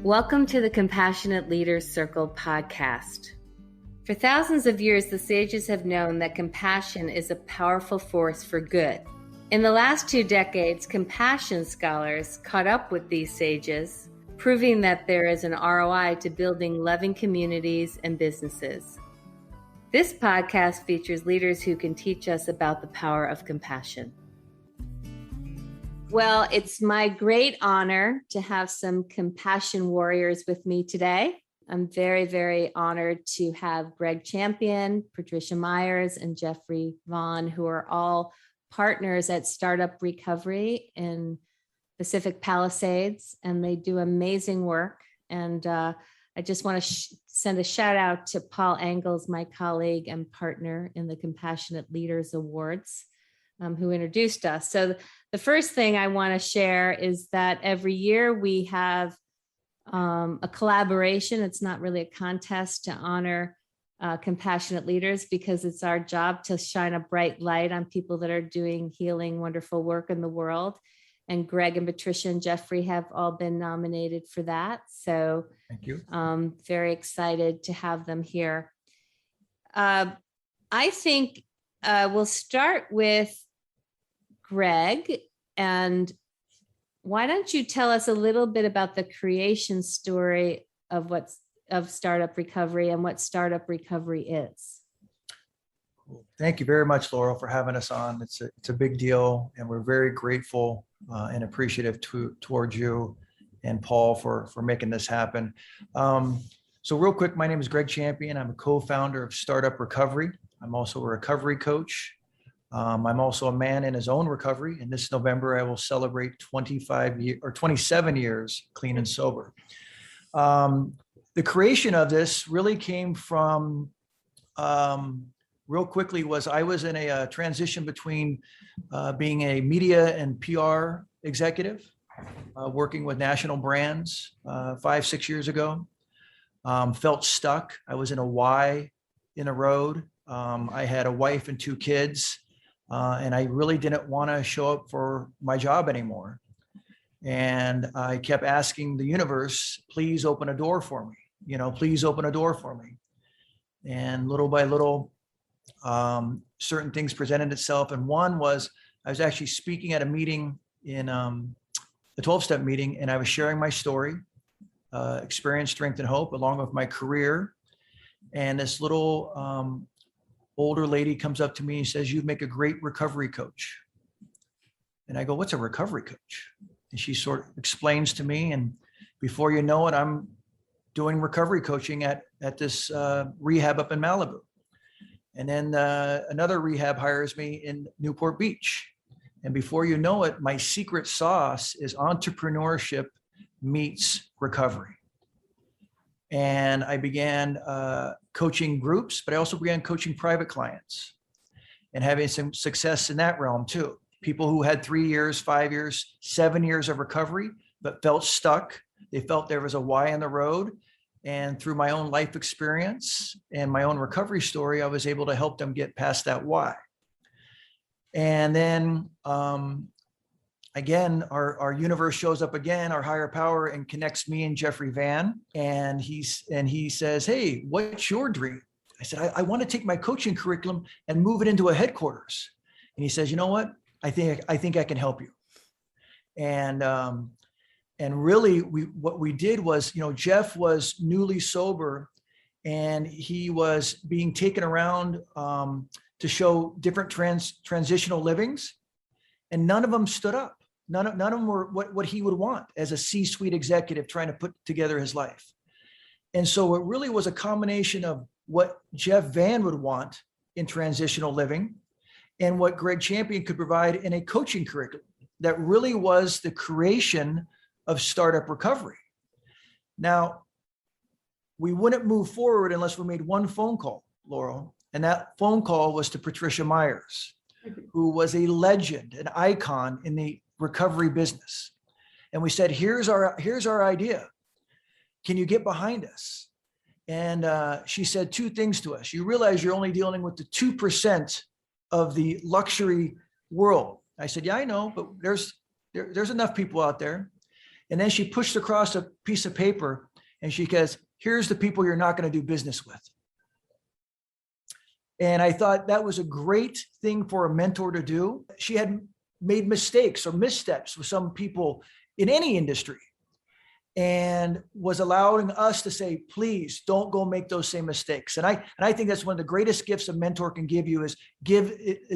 Welcome to the Compassionate Leaders Circle podcast. For thousands of years, the sages have known that compassion is a powerful force for good. In the last 2 decades, compassion scholars caught up with these sages, proving that there is an ROI to building loving communities and businesses. This podcast features leaders who can teach us about the power of compassion. Well, it's my great honor to have some compassion warriors with me today. I'm very, very honored to have Gregg Champion, Patricia Meyers, and Vann, who are all partners at Startup Recovery in Pacific Palisades, and they do amazing work. And I just want to send a shout out to Paul Engels, my colleague and partner in the Compassionate Leaders Awards, who introduced us. So the first thing I want to share is that every year we have a collaboration. It's not really a contest to honor compassionate leaders, because it's our job to shine a bright light on people that are doing healing, wonderful work in the world. And Gregg and Patricia and Jeffrey have all been nominated for that. So thank you. Very excited to have them here. I think we'll start with Gregg, and why don't you tell us a little bit about the creation story of Startup Recovery and what Startup Recovery is? Cool. Thank you very much, Laurel, for having us on. It's a big deal, and we're very grateful and appreciative towards you and Paul for making this happen. So real quick, my name is Gregg Champion. I'm a co-founder of Startup Recovery. I'm also a recovery coach. I'm also a man in his own recovery, and this November I will celebrate 27 years clean and sober. The creation of this really came from, real quickly, I was in a transition between being a media and PR executive, working with national brands 5-6 years ago. Felt stuck. I was in a Y in a road. I had a wife and 2 kids. And I really didn't want to show up for my job anymore. And I kept asking the universe, please open a door for me. Please open a door for me. And little by little, certain things presented itself. And one was, I was actually speaking at a meeting in a 12-step meeting, and I was sharing my story, experience, strength, and hope, along with my career. And this little older lady comes up to me and says, "You make a great recovery coach." And I go, "What's a recovery coach?" And she sort of explains to me, and before you know it, I'm doing recovery coaching at this rehab up in Malibu. And then another rehab hires me in Newport Beach. And before you know it, my secret sauce is entrepreneurship meets recovery. And I began coaching groups, but I also began coaching private clients and having some success in that realm too. People who had 3 years, 5 years, 7 years of recovery, but felt stuck. They felt there was a Y in the road. And through my own life experience and my own recovery story, I was able to help them get past that Y. And then again, our universe shows up again, our higher power, and connects me and Vann. And he says, "Hey, what's your dream?" I said, I want to take my coaching curriculum and move it into a headquarters. And he says, "You know what? I think I can help you." And really what we did was, Jeff was newly sober, and he was being taken around to show different transitional livings, and none of them stood up. None of them were what he would want as a C-suite executive trying to put together his life. And so it really was a combination of what Vann would want in transitional living and what Gregg Champion could provide in a coaching curriculum. That really was the creation of Startup Recovery. Now, we wouldn't move forward unless we made one phone call, Laurel. And that phone call was to Patricia Meyers, who was a legend, an icon in the recovery business. And we said, here's our idea. Can you get behind us? And she said 2 things to us. You realize you're only dealing with the 2% of the luxury world. I said, yeah, I know, but there's enough people out there. And then she pushed across a piece of paper and she goes, here's the people you're not going to do business with. And I thought that was a great thing for a mentor to do. She had made mistakes or missteps with some people in any industry and was allowing us to say, please don't go make those same mistakes. And I think that's one of the greatest gifts a mentor can give you is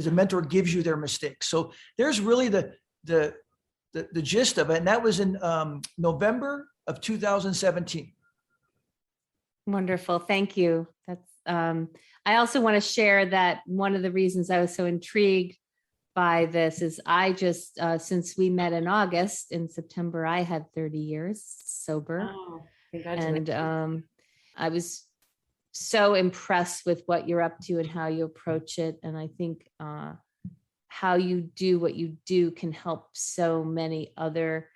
a mentor gives you their mistakes. So there's really the gist of it. And that was in November of 2017. Wonderful. Thank you. That's, I also want to share that one of the reasons I was so intrigued by this is I just, since we met in August, in September, I had 30 years sober. Oh, congratulations. And I was so impressed with what you're up to and how you approach it. And I think how you do what you do can help so many other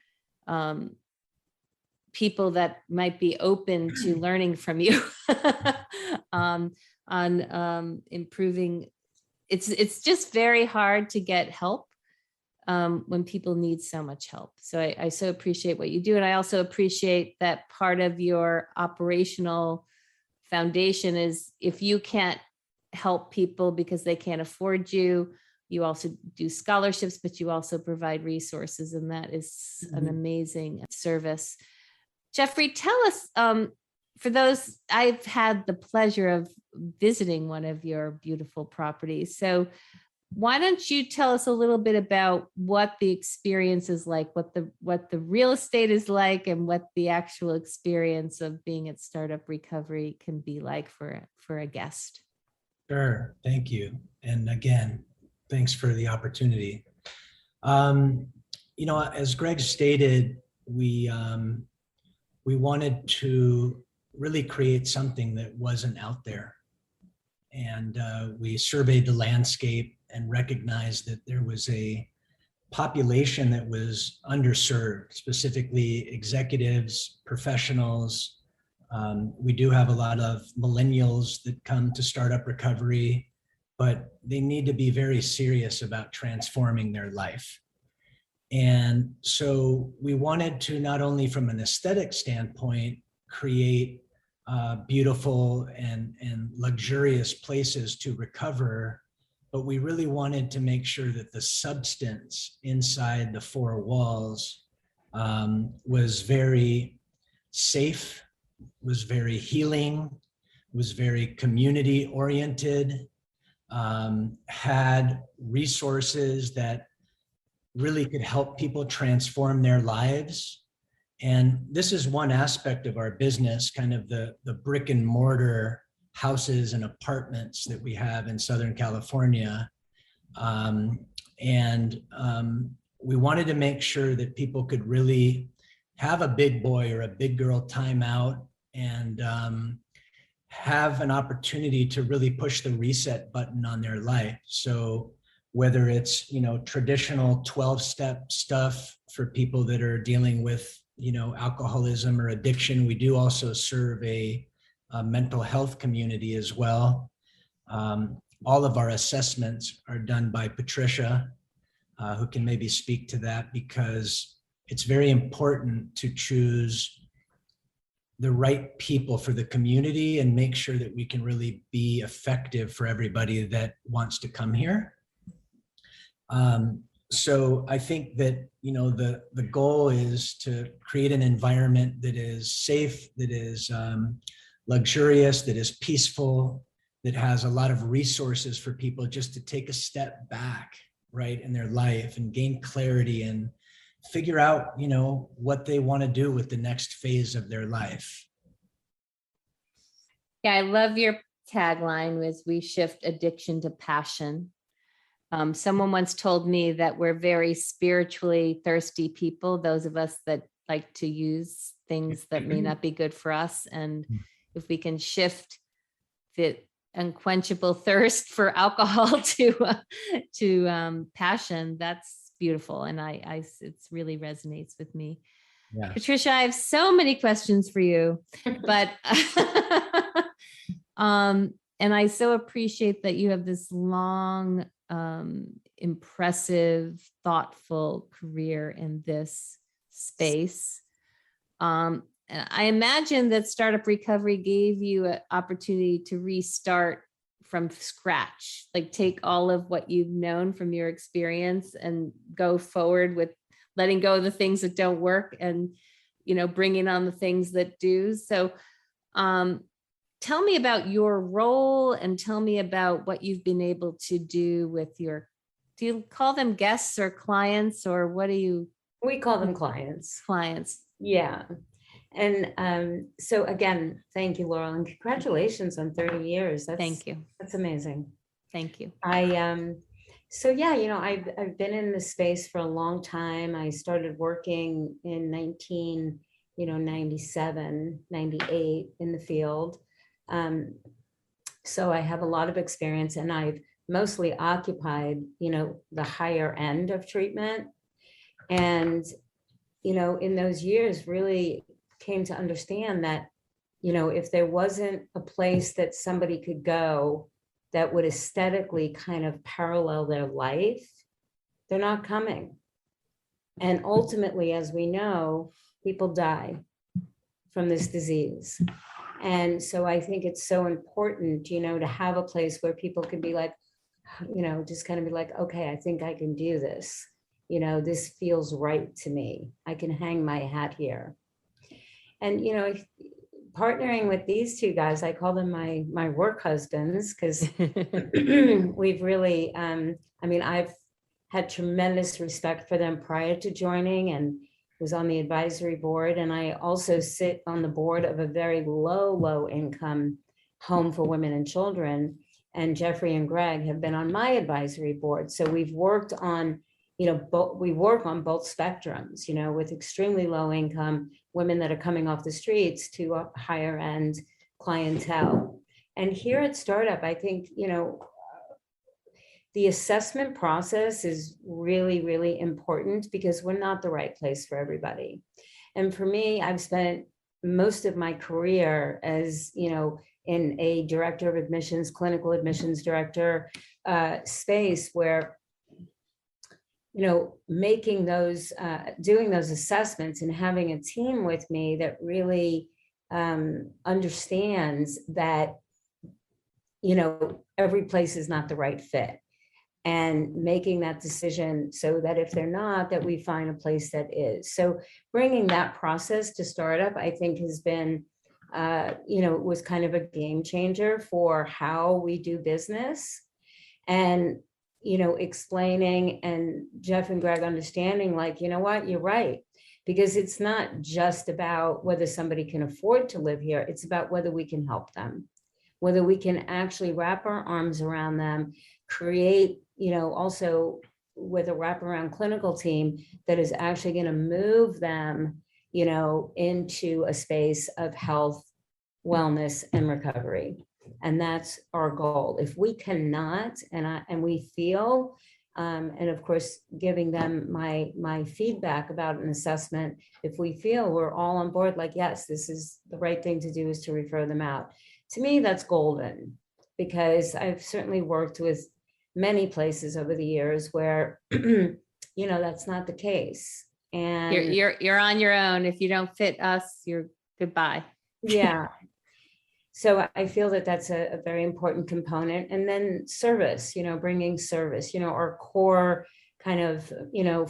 people that might be open to learning from you on improving. It's just very hard to get help when people need so much help. So I so appreciate what you do. And I also appreciate that part of your operational foundation is if you can't help people because they can't afford you, you also do scholarships, but you also provide resources. And that is an amazing service. Jeffrey, tell us, for those, I've had the pleasure of visiting one of your beautiful properties. So why don't you tell us a little bit about what the experience is like, what the real estate is like, and what the actual experience of being at Startup Recovery can be like for a guest? Sure, thank you. And again, thanks for the opportunity. As Gregg stated, we wanted to really create something that wasn't out there. And we surveyed the landscape and recognized that there was a population that was underserved, specifically executives, professionals. We do have a lot of millennials that come to Startup Recovery, but they need to be very serious about transforming their life. And so we wanted to not only from an aesthetic standpoint, create beautiful and luxurious places to recover, but we really wanted to make sure that the substance inside the four walls was very safe, was very healing, was very community oriented, had resources that really could help people transform their lives. And this is one aspect of our business, kind of the brick and mortar houses and apartments that we have in Southern California. We wanted to make sure that people could really have a big boy or a big girl time out and have an opportunity to really push the reset button on their life. So whether it's, traditional 12-step stuff for people that are dealing with, alcoholism or addiction, we do also serve a mental health community as well. All of our assessments are done by Patricia, who can maybe speak to that, because it's very important to choose the right people for the community and make sure that we can really be effective for everybody that wants to come here. So I think that, the goal is to create an environment that is safe, that is luxurious, that is peaceful, that has a lot of resources for people just to take a step back, right, in their life and gain clarity and figure out, what they want to do with the next phase of their life. Yeah, I love your tagline was "We shift addiction to passion." Someone once told me that we're very spiritually thirsty people, those of us that like to use things that may not be good for us. And if we can shift the unquenchable thirst for alcohol to passion, that's beautiful. And it really resonates with me. Yeah. Patricia, I have so many questions for you, but and I so appreciate that you have this long, impressive, thoughtful career in this space. And I imagine that Startup Recovery gave you an opportunity to restart from scratch, like take all of what you've known from your experience and go forward with letting go of the things that don't work and, bringing on the things that do. So tell me about your role and tell me about what you've been able to do with do you call them guests or clients, or what do you? We call them clients. Clients. Yeah. And so again, thank you, Laurel, and congratulations on 30 years. Thank you. That's amazing. Thank you. So yeah, I've been in this space for a long time. I started working in 97, 98 in the field. So I have a lot of experience, and I've mostly occupied, the higher end of treatment. And, in those years really came to understand that, if there wasn't a place that somebody could go that would aesthetically kind of parallel their life, they're not coming. And ultimately, as we know, people die from this disease. And so I think it's so important, to have a place where people can be like, just kind of be like, okay, I think I can do this. This feels right to me. I can hang my hat here. And, partnering with these two guys, I call them my work husbands, because we've really, I've had tremendous respect for them prior to joining, and was on the advisory board. And I also sit on the board of a very low income home for women and children. And Jeffrey and Gregg have been on my advisory board. So we've worked on, we work on both spectrums, with extremely low income women that are coming off the streets to a higher end clientele. And here at Startup, I think, the assessment process is really, really important, because we're not the right place for everybody. And for me, I've spent most of my career as, in a director of admissions, clinical admissions director space, where making those, doing those assessments and having a team with me that really understands that, every place is not the right fit, and making that decision so that if they're not, that we find a place that is. So bringing that process to Startup, I think has been, was kind of a game changer for how we do business. And explaining, and Jeff and Gregg understanding, like, what, you're right. Because it's not just about whether somebody can afford to live here. It's about whether we can help them, whether we can actually wrap our arms around them, create, also with a wraparound clinical team that is actually going to move them, into a space of health, wellness, and recovery. And that's our goal. If we cannot, and we feel, and of course, giving them my feedback about an assessment, if we feel we're all on board, like, yes, this is the right thing to do, is to refer them out. To me, that's golden, because I've certainly worked with many places over the years where, that's not the case. And you're on your own. If you don't fit us, you're goodbye. Yeah. So I feel that that's a very important component. And then service, bringing service, our core kind of,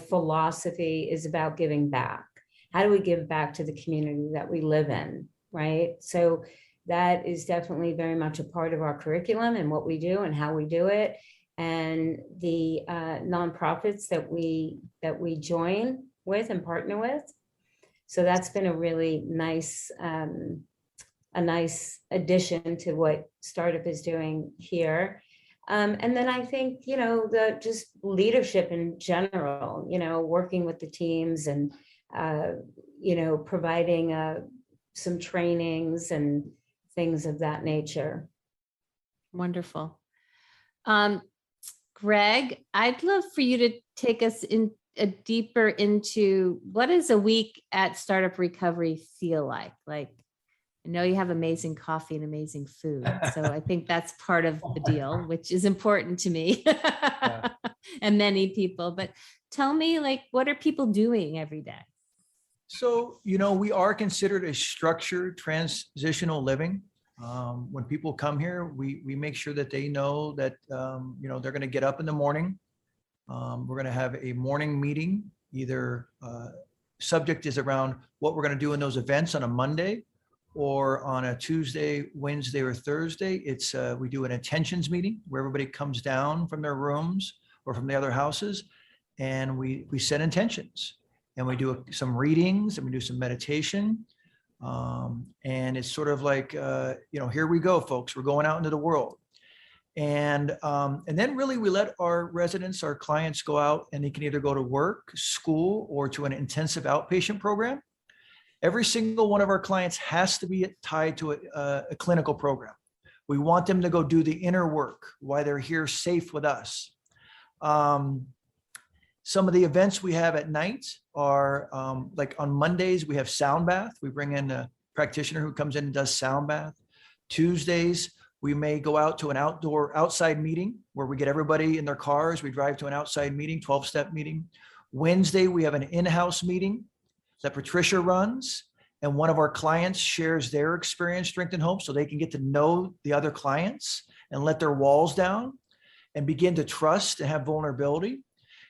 philosophy is about giving back. How do we give back to the community that we live in, right? So that is definitely very much a part of our curriculum and what we do and how we do it. And the nonprofits that we join with and partner with. So that's been a really nice, a nice addition to what Startup is doing here. And then I think, the just leadership in general, working with the teams and, providing some trainings and things of that nature. Wonderful. Gregg, I'd love for you to take us in deeper into what does a week at Startup Recovery feel like? Like, I know you have amazing coffee and amazing food. So I think that's part of the deal, which is important to me and many people. But tell me, like, what are people doing every day? So, we are considered a structured transitional living. When people come here, we make sure that they know that, they're going to get up in the morning. We're going to have a morning meeting, either subject is around what we're going to do in those events on a Monday, or on a Tuesday, Wednesday, or Thursday. It's we do an intentions meeting where everybody comes down from their rooms or from the other houses, and we set intentions, and we do some readings, and we do some meditation. And it's sort of like, here we go, folks, we're going out into the world. And then really we let our residents, our clients go out, and they can either go to work, school, or to an intensive outpatient program. Every single one of our clients has to be tied to a clinical program. We want them to go do the inner work while they're here safe with us. Some of the events we have at night are like on Mondays, we have sound bath. We bring in a practitioner who comes in and does sound bath. Tuesdays, we may go out to an outside meeting where we get everybody in their cars. We drive to an outside meeting, 12-step meeting. Wednesday, we have an in-house meeting that Patricia runs, and one of our clients shares their experience, strength, and hope, so they can get to know the other clients and let their walls down and begin to trust and have vulnerability.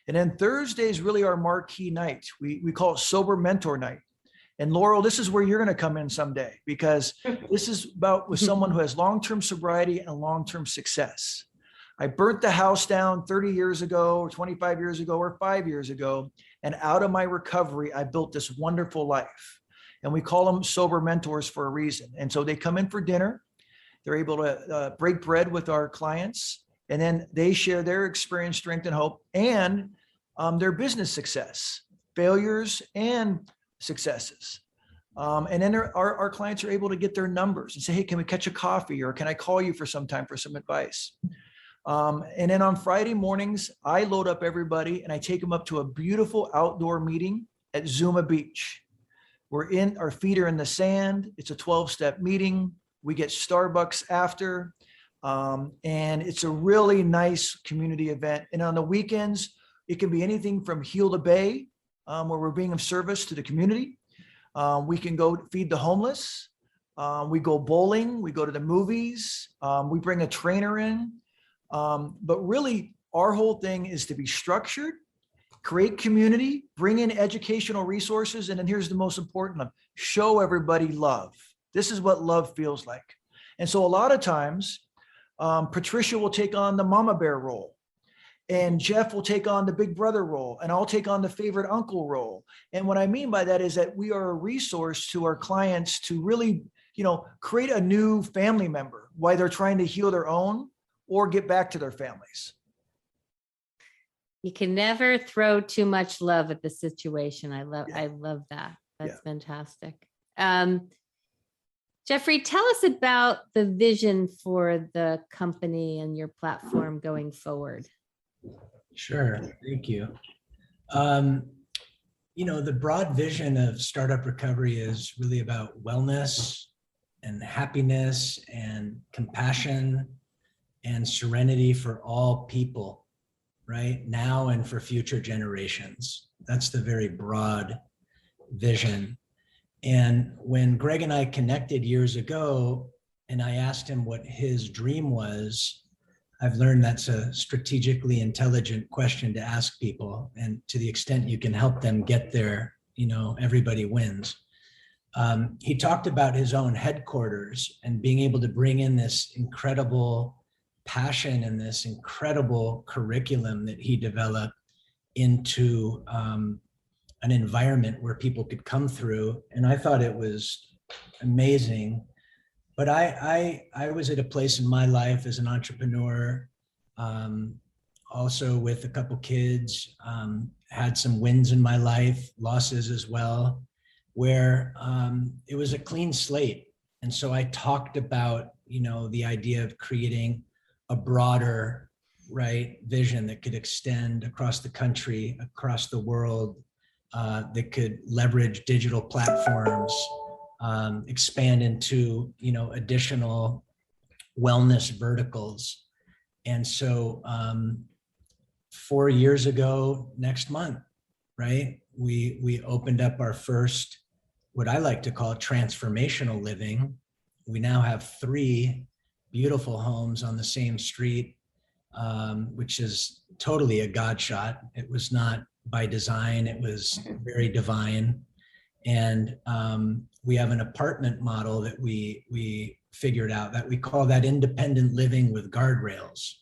And then Thursday is really our marquee night. We call it Sober Mentor Night. And Laurel, this is where you're going to come in someday, because this is about with someone who has long-term sobriety and long-term success. I burnt the house down 30 years ago, or 25 years ago, or 5 years ago. And out of my recovery, I built this wonderful life. And we call them sober mentors for a reason. And so they come in for dinner. They're able to break bread with our clients. And then they share their experience, strength, and hope, and their business success, failures, and successes. And then our clients are able to get their numbers and say, hey, can we catch a coffee? Or can I call you for some time for some advice? And then on Friday mornings, I load up everybody and I take them up to a beautiful outdoor meeting at Zuma Beach. Our feet are in the sand. It's a 12-step meeting. We get Starbucks after. And it's a really nice community event. And on the weekends, it can be anything from Heel to Bay, where we're being of service to the community. We can go feed the homeless. We go bowling. We go to the movies. We bring a trainer in. But really, our whole thing is to be structured, create community, bring in educational resources, and then here's the most important one: show everybody love. This is what love feels like. And so a lot of times, Patricia will take on the mama bear role, and Jeff will take on the big brother role, and I'll take on the favorite uncle role. And what I mean by that is that we are a resource to our clients to really, create a new family member while they're trying to heal their own or get back to their families. You can never throw too much love at the situation. I love that. That's fantastic. Jeffrey, tell us about the vision for the company and your platform going forward. Sure, thank you. The broad vision of Startup Recovery is really about wellness and happiness and compassion and serenity for all people, right now and for future generations. That's the very broad vision. And when Gregg and I connected years ago, and I asked him what his dream was, I've learned that's a strategically intelligent question to ask people. And to the extent you can help them get there, everybody wins. He talked about his own headquarters and being able to bring in this incredible passion and this incredible curriculum that he developed into an environment where people could come through. And I thought it was amazing. But I was at a place in my life as an entrepreneur, also with a couple kids, had some wins in my life, losses as well, where it was a clean slate. And so I talked about, the idea of creating a broader, vision that could extend across the country, across the world, that could leverage digital platforms, expand into, additional wellness verticals. And so 4 years ago, next month, right? We opened up our first, what I like to call transformational living. We now have 3 beautiful homes on the same street, which is totally a God shot. It was not by design, it was very divine. And we have an apartment model that we figured out that we call that independent living with guardrails.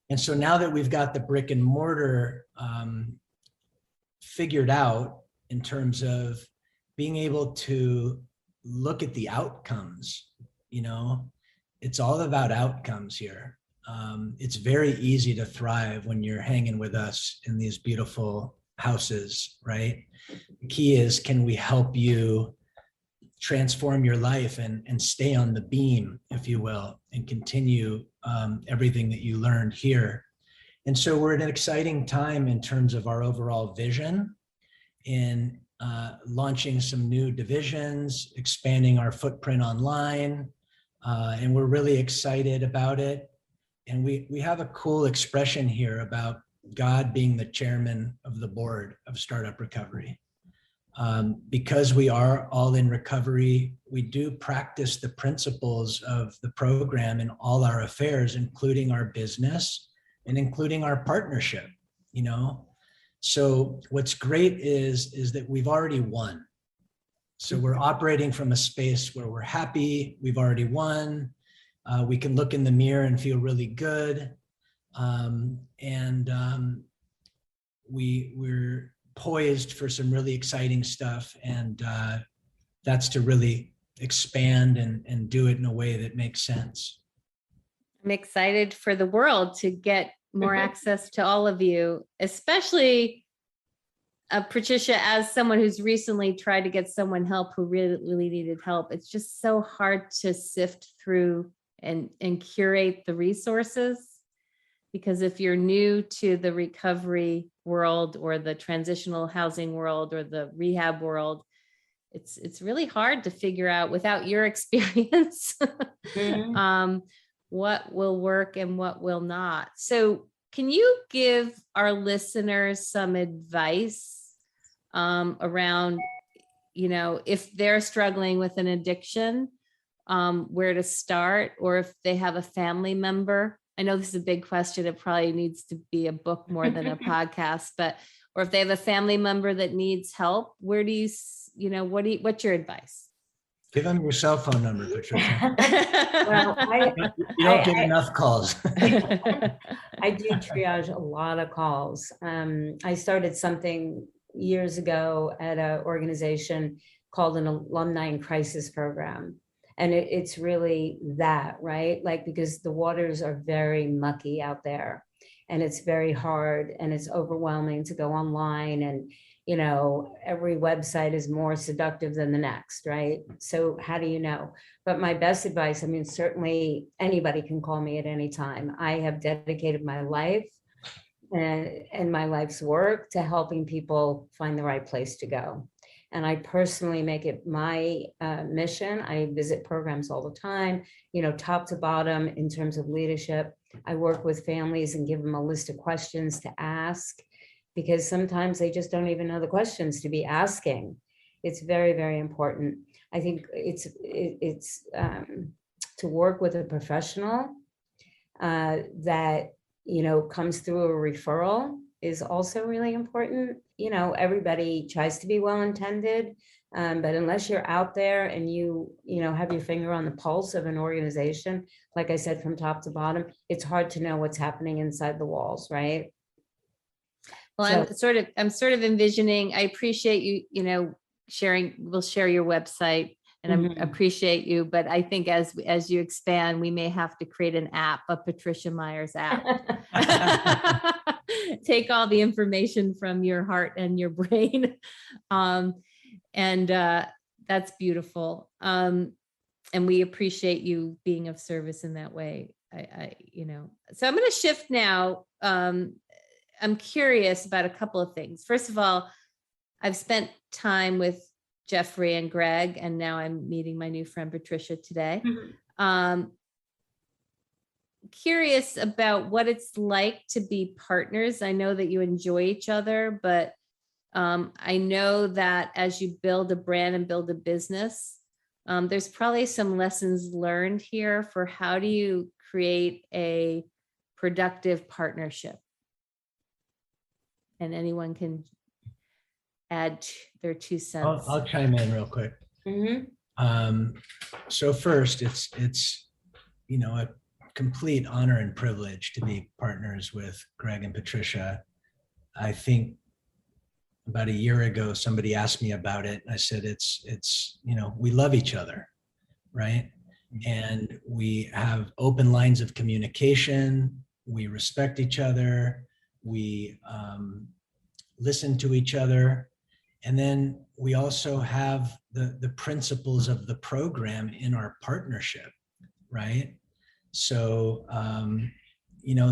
And so now that we've got the brick and mortar figured out in terms of being able to look at the outcomes, it's all about outcomes here. It's very easy to thrive when you're hanging with us in these beautiful houses, right? The key is, can we help you transform your life and stay on the beam, if you will, and continue everything that you learned here. And so we're at an exciting time in terms of our overall vision in launching some new divisions, expanding our footprint online, and we're really excited about it. And we have a cool expression here about God being the chairman of the board of Startup Recovery. Because we are all in recovery, we do practice the principles of the program in all our affairs, including our business and including our partnership, So what's great is that we've already won. So we're operating from a space where we're happy, we've already won. We can look in the mirror and feel really good. We're poised for some really exciting stuff. And that's to really expand and do it in a way that makes sense. I'm excited for the world to get more access to all of you, especially Patricia, as someone who's recently tried to get someone help who really needed help. It's just so hard to sift through and curate the resources, because if you're new to the recovery world or the transitional housing world or the rehab world, it's really hard to figure out without your experience what will work and what will not. So can you give our listeners some advice around, if they're struggling with an addiction, where to start, or if they have a family member? I know this is a big question. It probably needs to be a book more than a podcast, or if they have a family member that needs help, where do you, what's your advice? Give them your cell phone number, Patricia. Well, you don't get enough calls. I do triage a lot of calls. I started something years ago at an organization called an Alumni in Crisis Program. And it's really that, right? Because the waters are very mucky out there, and it's very hard and it's overwhelming to go online, and every website is more seductive than the next, right? So how do you know? But my best advice, certainly anybody can call me at any time. I have dedicated my life and my life's work to helping people find the right place to go. And I personally make it my mission. I visit programs all the time, top to bottom in terms of leadership. I work with families and give them a list of questions to ask, because sometimes they just don't even know the questions to be asking. It's very, very important. I think it's to work with a professional that, comes through a referral is also really important. Everybody tries to be well-intended, but unless you're out there and you have your finger on the pulse of an organization, like I said, from top to bottom, it's hard to know what's happening inside the walls, right? Well, I'm sort of envisioning, I appreciate you, sharing, we'll share your website, and I appreciate you, but I think as you expand, we may have to create an app, a Patricia Meyers app. Take all the information from your heart and your brain. And that's beautiful. And we appreciate you being of service in that way. So I'm going to shift now. I'm curious about a couple of things. First of all, I've spent time with Jeffrey and Gregg, and now I'm meeting my new friend Patricia today. Curious about what it's like to be partners. I know that you enjoy each other, but I know that as you build a brand and build a business, there's probably some lessons learned here for how do you create a productive partnership. And anyone can add their 2 cents. I'll chime in real quick. So first, it's a complete honor and privilege to be partners with Gregg and Patricia. I think about a year ago, somebody asked me about it. I said, it's we love each other, right? And we have open lines of communication. We respect each other. We listen to each other. And then we also have the principles of the program in our partnership, right? So,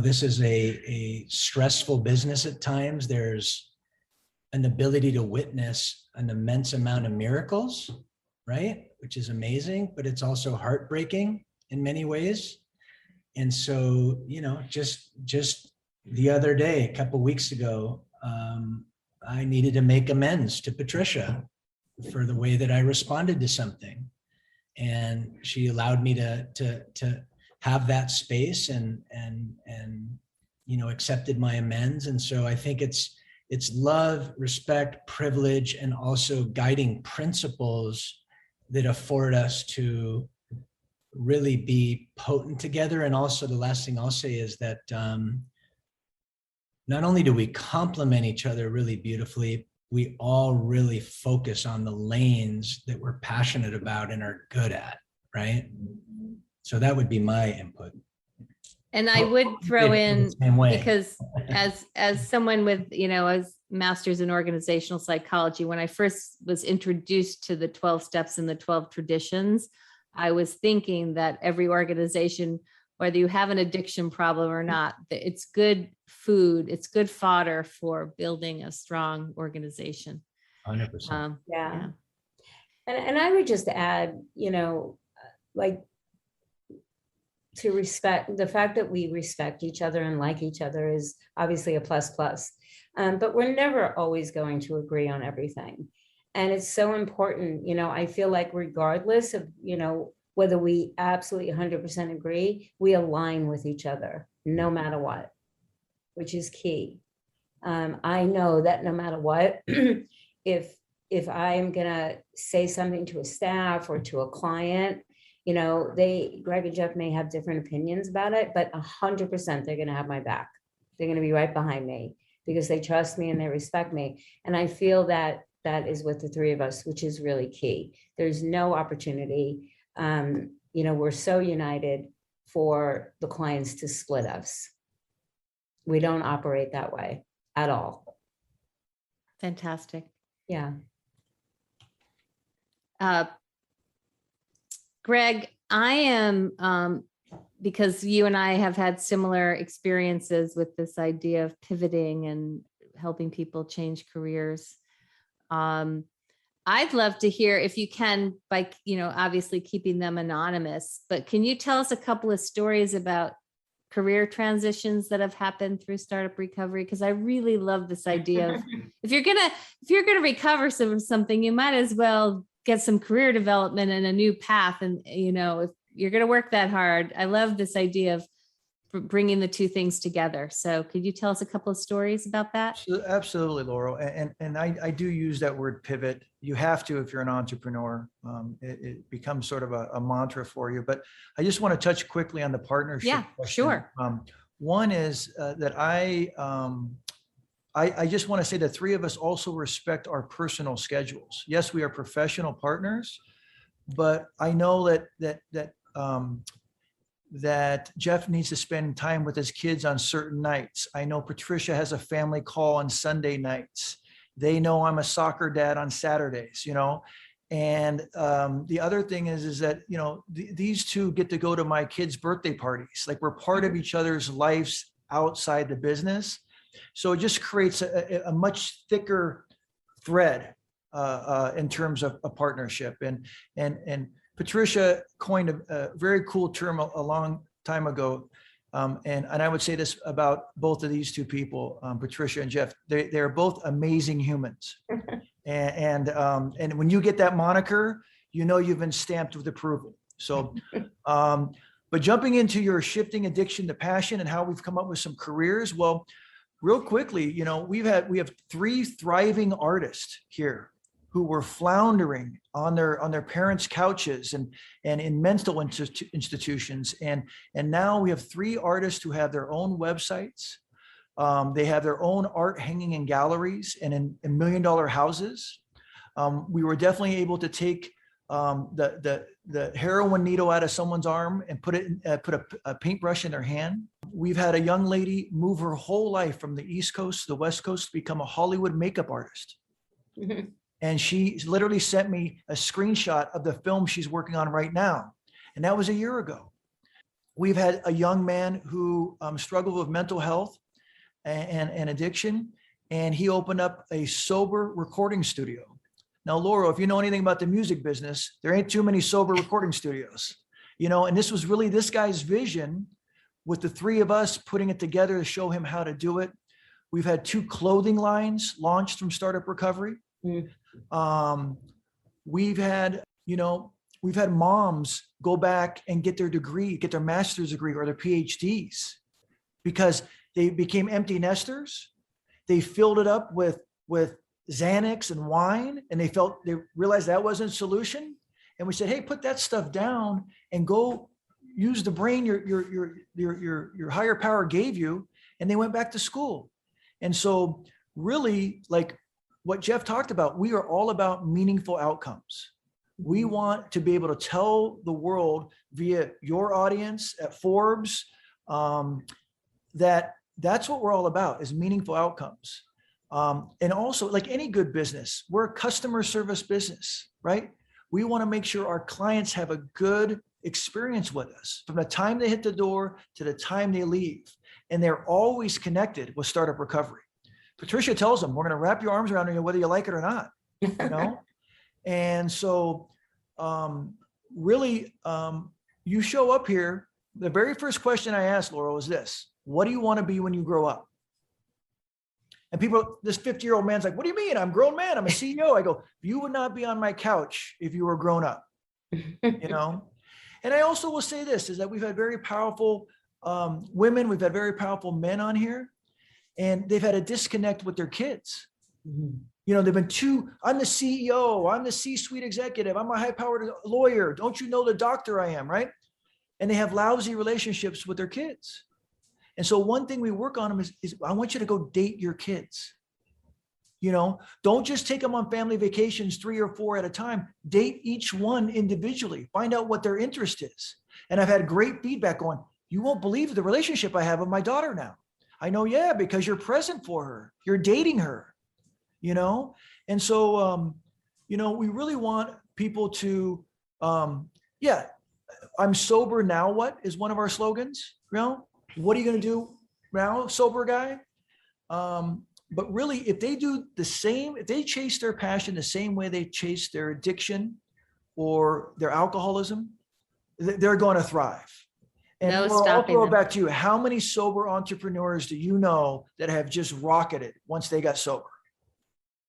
this is a stressful business at times. There's an ability to witness an immense amount of miracles, right? Which is amazing, but it's also heartbreaking in many ways. And so, just the other day, a couple of weeks ago, I needed to make amends to Patricia for the way that I responded to something. And she allowed me to have that space and accepted my amends. And so I think it's love, respect, privilege, and also guiding principles that afford us to really be potent together. And also the last thing I'll say is that not only do we complement each other really beautifully, we all really focus on the lanes that we're passionate about and are good at, right? So that would be my input. And I would throw in, because as someone with, as master's in organizational psychology, when I first was introduced to the 12 steps and the 12 traditions, I was thinking that every organization, whether you have an addiction problem or not, it's good food, it's good fodder for building a strong organization. 100%. Yeah. And I would just add, to respect, the fact that we respect each other and like each other is obviously a plus. But we're never always going to agree on everything. And it's so important, I feel like regardless of, whether we absolutely 100% agree, we align with each other no matter what, which is key. I know that no matter what, if I'm gonna say something to a staff or to a client, Gregg and Jeff may have different opinions about it, but 100% they're gonna have my back. They're gonna be right behind me because they trust me and they respect me. And I feel that is with the three of us, which is really key. There's no opportunity. We're so united for the clients to split us. We don't operate that way at all. Fantastic. Yeah. Gregg, I am, because you and I have had similar experiences with this idea of pivoting and helping people change careers. I'd love to hear, if you can, by, obviously keeping them anonymous, but can you tell us a couple of stories about career transitions that have happened through Startup Recovery? Because I really love this idea of if you're gonna recover something, you might as well get some career development and a new path. And if you're gonna work that hard, I love this idea of bringing the two things together. So could you tell us a couple of stories about that? Absolutely, Laurel. And I do use that word pivot. You have to if you're an entrepreneur. It becomes sort of a mantra for you. But I just want to touch quickly on the partnership question. Sure. One is that I just want to say the three of us also respect our personal schedules. Yes, we are professional partners, but I know that Jeff needs to spend time with his kids on certain nights. I know Patricia has a family call on Sunday nights. They know I'm a soccer dad on Saturdays, And the other thing is that, these two get to go to my kids' birthday parties. Like, we're part of each other's lives outside the business. So it just creates a much thicker thread in terms of a partnership. And Patricia coined a very cool term a long time ago. And I would say this about both of these two people, Patricia and Jeff. They're both amazing humans, and when you get that moniker, you know you've been stamped with approval. So, but jumping into your shifting addiction to passion and how we've come up with some careers. Well, real quickly, you know, we have 3 thriving artists here who were floundering on their parents' couches and in mental institutions. And now we have 3 artists who have their own websites. They have their own art hanging in galleries and in $1 million houses. We were definitely able to take the heroin needle out of someone's arm and put a paintbrush in their hand. We've had a young lady move her whole life from the East Coast to the West Coast to become a Hollywood makeup artist. Mm-hmm. And she literally sent me a screenshot of the film she's working on right now. And that was a year ago. We've had a young man who struggled with mental health and addiction, and he opened up a sober recording studio. Now, Laura, if you know anything about the music business, there ain't too many sober recording studios, you know, and this was really this guy's vision with the 3 of us putting it together to show him how to do it. We've had 2 clothing lines launched from Startup Recovery. Mm. We've had moms go back and get their degree, get their master's degree or their PhDs because they became empty nesters. They filled it up with Xanax and wine, and they realized that wasn't a solution. And we said, hey, put that stuff down and go use the brain your higher power gave you. And they went back to school. And so really, like what Jeff talked about, we are all about meaningful outcomes. We want to be able to tell the world via your audience at Forbes that's what we're all about, is meaningful outcomes. And also, like any good business, we're a customer service business, right? We want to make sure our clients have a good experience with us from the time they hit the door to the time they leave. And they're always connected with Startup Recovery. Patricia tells them, we're going to wrap your arms around you whether you like it or not, you know? And so really, you show up here. The very first question I asked Laura was this: what do you want to be when you grow up? And people, this 50-year-old man's like, what do you mean? I'm a grown man. I'm a CEO. I go, you would not be on my couch if you were grown up, you know? And I also will say this, is that we've had very powerful women. We've had very powerful men on here, and they've had a disconnect with their kids. Mm-hmm. You know, they've been I'm the CEO, I'm the C-suite executive, I'm a high-powered lawyer. Don't you know the doctor I am, right? And they have lousy relationships with their kids. And so one thing we work on them is I want you to go date your kids. You know, don't just take them on family vacations 3 or 4 at a time. Date each one individually. Find out what their interest is. And I've had great feedback going, you won't believe the relationship I have with my daughter now. I know, yeah, because you're present for her. You're dating her, you know? And so, you know, we really want people to, I'm sober now, what is one of our slogans, you know? What are you going to do now, sober guy? But really, if they do the same, if they chase their passion the same way they chase their addiction or their alcoholism, they're going to thrive. And I'll throw it back to you. How many sober entrepreneurs do you know that have just rocketed once they got sober?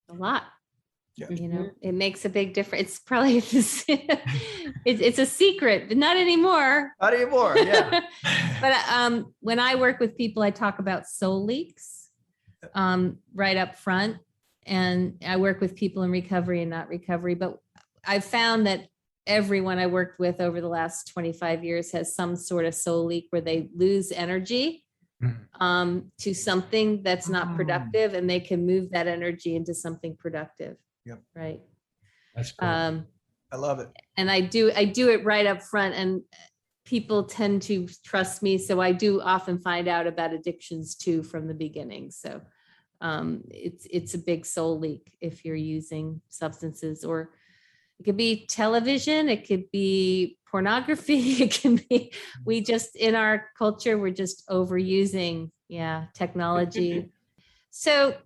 A lot. Yeah. You know, it makes a big difference. It's probably it's a secret, but not anymore. Not anymore. Yeah. But when I work with people, I talk about soul leaks right up front, and I work with people in recovery and not recovery. But I've found that everyone I worked with over the last 25 years has some sort of soul leak where they lose energy to something that's not productive, and they can move that energy into something productive. Yep. Right. That's cool. I love it. And I do it right up front, and people tend to trust me. So I do often find out about addictions too from the beginning. So it's a big soul leak if you're using substances, or it could be television, it could be pornography, it can be, in our culture, we're just overusing, technology. So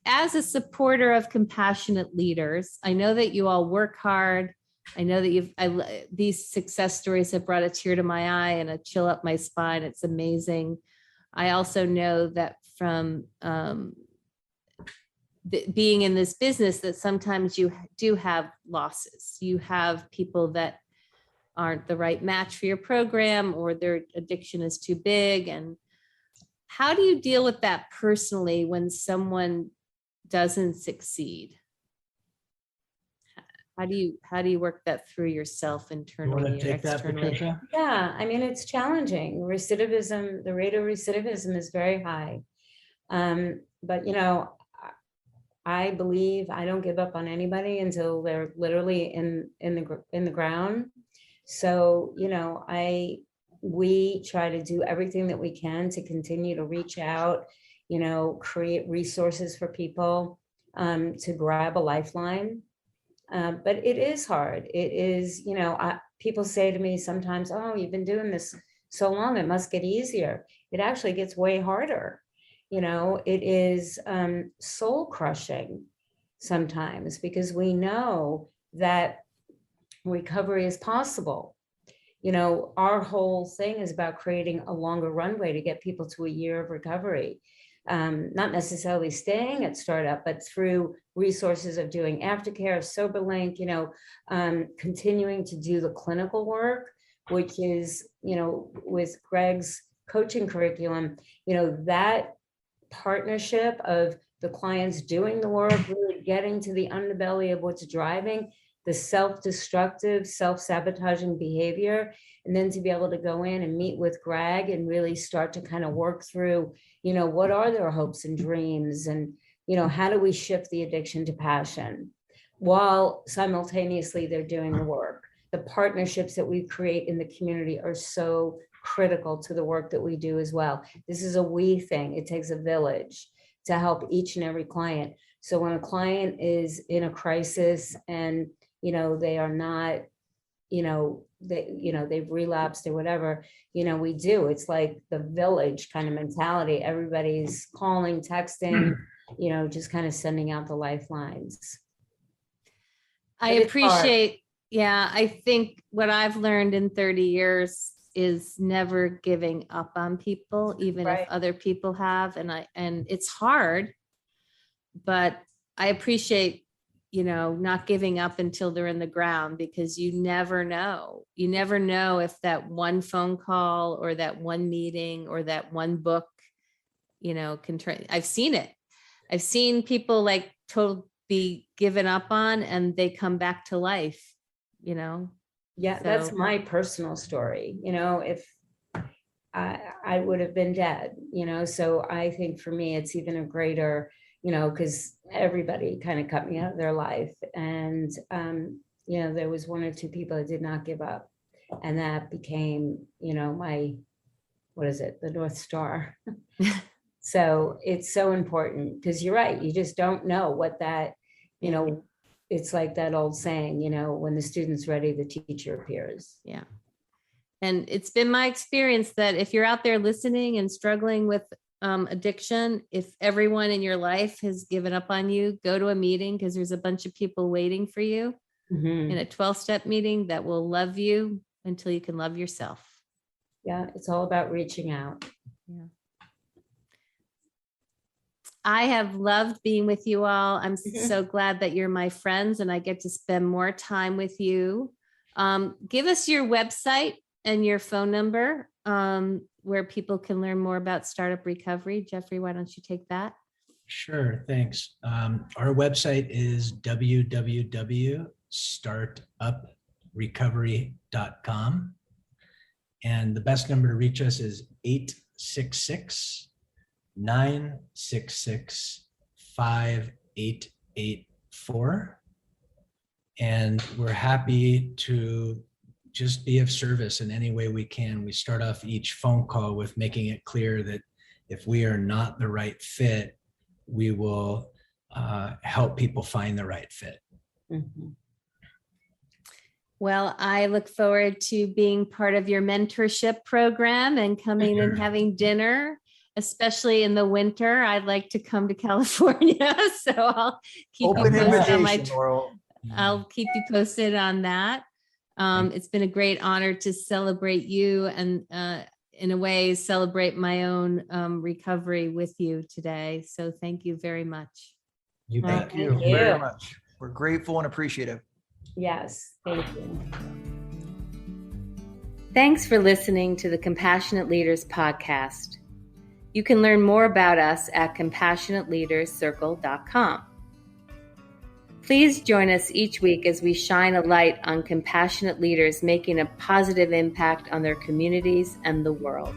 as a supporter of compassionate leaders, I know that you all work hard I know that these success stories have brought a tear to my eye and a chill up my spine. It's amazing. I also know that from being in this business that sometimes you do have losses. You have people that aren't the right match for your program, or their addiction is too big. And how do you deal with that personally when someone doesn't succeed? How do you work that through yourself You internally want or to take that, externally? Patricia? Yeah, I mean, it's challenging. Recidivism, the rate of recidivism is very high. But I believe I don't give up on anybody until they're literally in the ground. So, we try to do everything that we can to continue to reach out, create resources for people to grab a lifeline. But it is hard. It is, people say to me sometimes, oh, you've been doing this so long, it must get easier. It actually gets way harder. It is soul crushing sometimes, because we know that recovery is possible. Our whole thing is about creating a longer runway to get people to a year of recovery. Not necessarily staying at startup, but through resources of doing aftercare, SoberLink, continuing to do the clinical work, which is, with Gregg's coaching curriculum, that partnership of the clients doing the work, really getting to the underbelly of what's driving the self-destructive, self-sabotaging behavior, and then to be able to go in and meet with Gregg and really start to kind of work through, what are their hopes and dreams, and, how do we shift the addiction to passion while simultaneously they're doing the work. The partnerships that we create in the community are so critical to the work that we do as well. This is a we thing. It takes a village to help each and every client. So when a client is in a crisis and, they are not, they've relapsed or whatever, we do. It's like the village kind of mentality. Everybody's calling, texting, just kind of sending out the lifelines. I appreciate, I think what I've learned in 30 years is never giving up on people, even if other people have. And it's hard, but I appreciate, not giving up until they're in the ground, because you never know. You never know if that one phone call or that one meeting or that one book, can turn. I've seen it. I've seen people be given up on and they come back to life, Yeah, so that's my personal story. If I would have been dead, so I think for me, it's even a greater, because everybody kind of cut me out of their life. And, there was one or two people that did not give up. And that became, my, the North Star. So it's so important, because you're right. You just don't know what that, it's like that old saying, when the student's ready, the teacher appears. Yeah. And it's been my experience that if you're out there listening and struggling with addiction, if everyone in your life has given up on you, go to a meeting, because there's a bunch of people waiting for you in a 12-step meeting that will love you until you can love yourself. Yeah. It's all about reaching out. Yeah. I have loved being with you all. I'm so glad that you're my friends and I get to spend more time with you. Give us your website and your phone number where people can learn more about startup recovery. Jeffrey, why don't you take that? Sure, thanks. Our website is www.startuprecovery.com. And the best number to reach us is 866-966-5884. And we're happy to just be of service in any way we can. We start off each phone call with making it clear that if we are not the right fit, we will help people find the right fit. Mm-hmm. Well, I look forward to being part of your mentorship program and coming and having dinner, especially in the winter. I'd like to come to California, so I'll keep Open you posted on my invitation, Laurel. I'll keep you posted on that. It's been a great honor to celebrate you and in a way celebrate my own recovery with you today. So thank you very much. You bet. Thank you Thank you. very much. We're grateful and appreciative. Yes, thank you. Thanks for listening to the Compassionate Leaders podcast. You can learn more about us at compassionateleaderscircle.com. Please join us each week as we shine a light on compassionate leaders making a positive impact on their communities and the world.